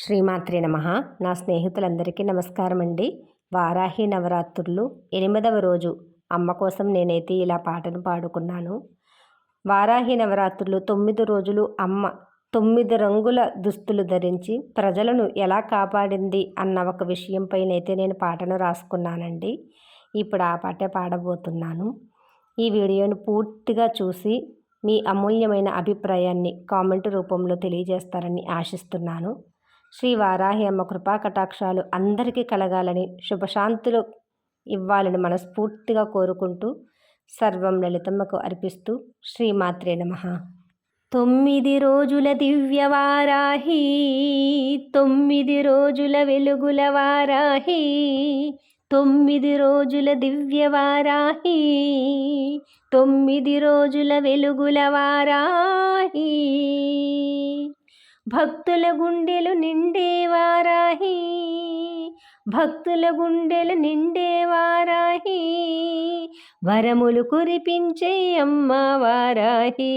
శ్రీమాత్రే నమః. నా స్నేహితులందరికీ నమస్కారం అండి. వారాహి నవరాత్రులు 8వ రోజు అమ్మ కోసం నేనైతే ఇలా పాటను పాడుకున్నాను. వారాహి నవరాత్రులు 9 రోజులు అమ్మ 9 రంగుల దుస్తులు ధరించి ప్రజలను ఎలా కాపాడింది అన్న ఒక విషయంపైనైతే నేను పాటను రాసుకున్నానండి. ఇప్పుడు ఆ పాటే పాడబోతున్నాను. ఈ వీడియోను పూర్తిగా చూసి మీ అమూల్యమైన అభిప్రాయాన్ని కామెంట్ రూపంలో తెలియజేస్తారని ఆశిస్తున్నాను. శ్రీ వారాహి అమ్మ కృపా కటాక్షాలు అందరికీ కలగాలని, శుభశాంతులు ఇవ్వాలని మనస్ఫూర్తిగా కోరుకుంటూ సర్వం లలితమ్మకు అర్పిస్తూ శ్రీమాత్రే నమః. 9 రోజుల దివ్య వారాహి, 9 రోజుల వెలుగుల వారాహి, 9 రోజుల దివ్య వారాహి, 9 రోజుల వెలుగుల వారాహి, భక్తుల గుండెలు నిండే వారాహి, భక్తుల గుండెలు నిండే వారాహి, వరములు కురిపించే అమ్మ వారాహి,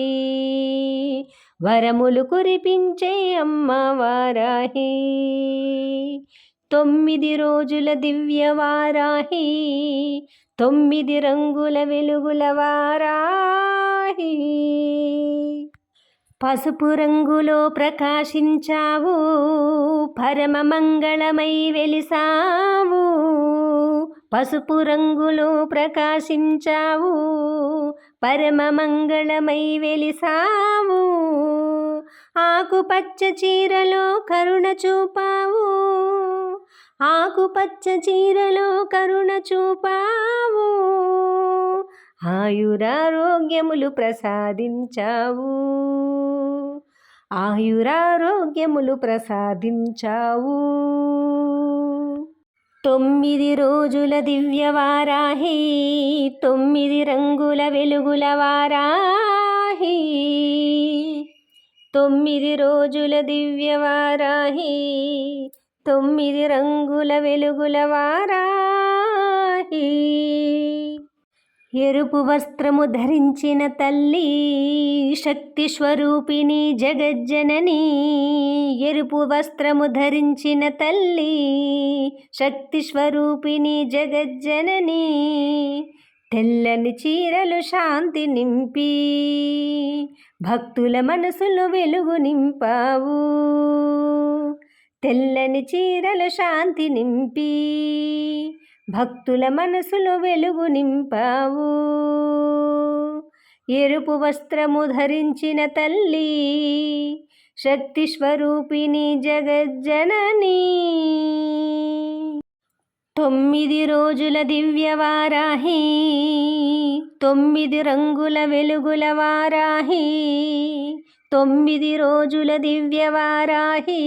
వరములు కురిపించే అమ్మ వారాహి, 9 రోజుల దివ్య వారాహి, 9 రంగుల వెలుగుల వారాహి, పసుపు రంగులో ప్రకాశించావు, పరమ మంగళమై వెలిసావు, పసుపు రంగులో ప్రకాశించావు, పరమ మంగళమై వెలిసావు, ఆకుపచ్చ చీరలో కరుణ చూపావు, ఆకుపచ్చ చీరలో కరుణ చూపావు, ఆయురారోగ్యములు ప్రసాదించావు, ఆయురారోగ్యములు ప్రసాదించావు. 9 రోజుల దివ్య వారాహి, 9 రంగుల వెలుగుల వారాహి, 9 రోజుల దివ్య వారాహి, 9 రంగుల వెలుగుల వారాహి, ఎరుపు వస్త్రము ధరించిన తల్లి, శక్తి స్వరూపిణి జగజ్జనని, ఎరుపు వస్త్రము ధరించిన తల్లి, శక్తి స్వరూపిణి జగజ్జనని, తెల్లని చీరలు శాంతి నింపి భక్తుల మనసులు వెలుగు నింపావు, తెల్లని చీరలు శాంతి నింపి భక్తుల మనసులో వెలుగు నింపావు, ఎరుపు వస్త్రము ధరించిన తల్లి, శక్తి స్వరూపిణి జగజ్జనని, 9 రోజుల దివ్య వారాహి, 9 రంగుల వెలుగుల వారాహి, 9 రోజుల దివ్య వారాహి,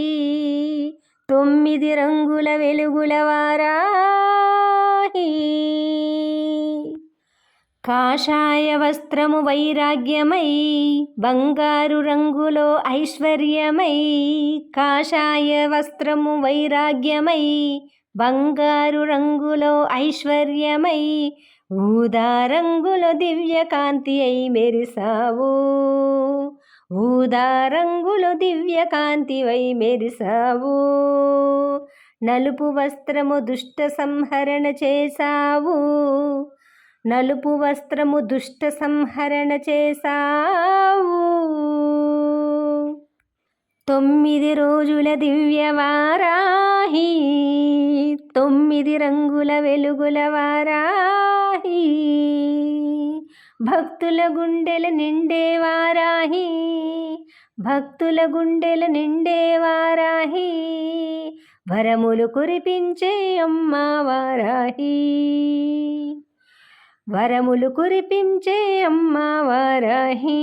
9 రంగుల వెలుగుల వారాహి, కాషాయ వస్త్రము వైరాగ్యమై, బంగారు రంగులో ఐశ్వర్యమై, కాషాయ వస్త్రము వైరాగ్యమై, బంగారు రంగులో ఐశ్వర్యమై, ఊదా రంగులో దివ్యకాంతి అయి మెరిసావు, ఊదా రంగులో దివ్యకాంతివై మెరిసావు, నలుపు వస్త్రము దుష్ట సంహరణ చేసావు, నలుపు వస్త్రము దుష్ట సంహరణ చేసావు, 9 రోజుల దివ్య వారాహి, 9 రంగుల వెలుగుల వారాహి, భక్తుల గుండెల నిండే వారాహి, భక్తుల గుండెల నిండే వారాహి, వరములు కురిపించే అమ్మ వారాహి, వరములు కురిపించే అమ్మ వారాహి,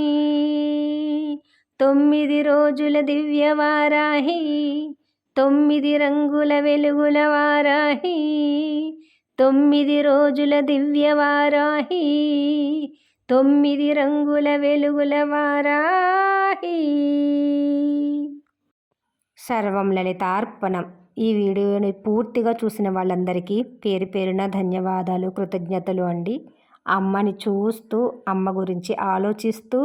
9 రోజుల దివ్య వారాహి, 9 రంగుల వెలుగుల వారాహి, 9 రోజుల దివ్య వారాహి, 9 రంగుల వెలుగుల వారాహి. సర్వం లలితార్పణం. ఈ వీడియోని పూర్తిగా చూసిన వాళ్ళందరికీ పేరు పేరున ధన్యవాదాలు, కృతజ్ఞతలు అండి. అమ్మని చూస్తూ అమ్మ గురించి ఆలోచిస్తూ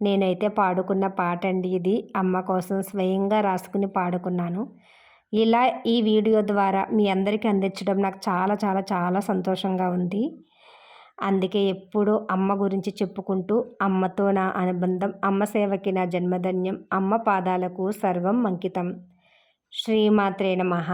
నేనైతే పాడుకున్న పాట అండి ఇది. అమ్మ కోసం స్వయంగా రాసుకుని పాడుకున్నాను. ఇలా ఈ వీడియో ద్వారా మీ అందరికీ అందించడం నాకు చాలా చాలా చాలా సంతోషంగా ఉంది. అందుకే ఎప్పుడూ అమ్మ గురించి చెప్పుకుంటూ, అమ్మతో నా అనుబంధం, అమ్మ సేవకి నా జన్మధన్యం, అమ్మ పాదాలకు సర్వం అంకితం. శ్రీమాత్రే నమః.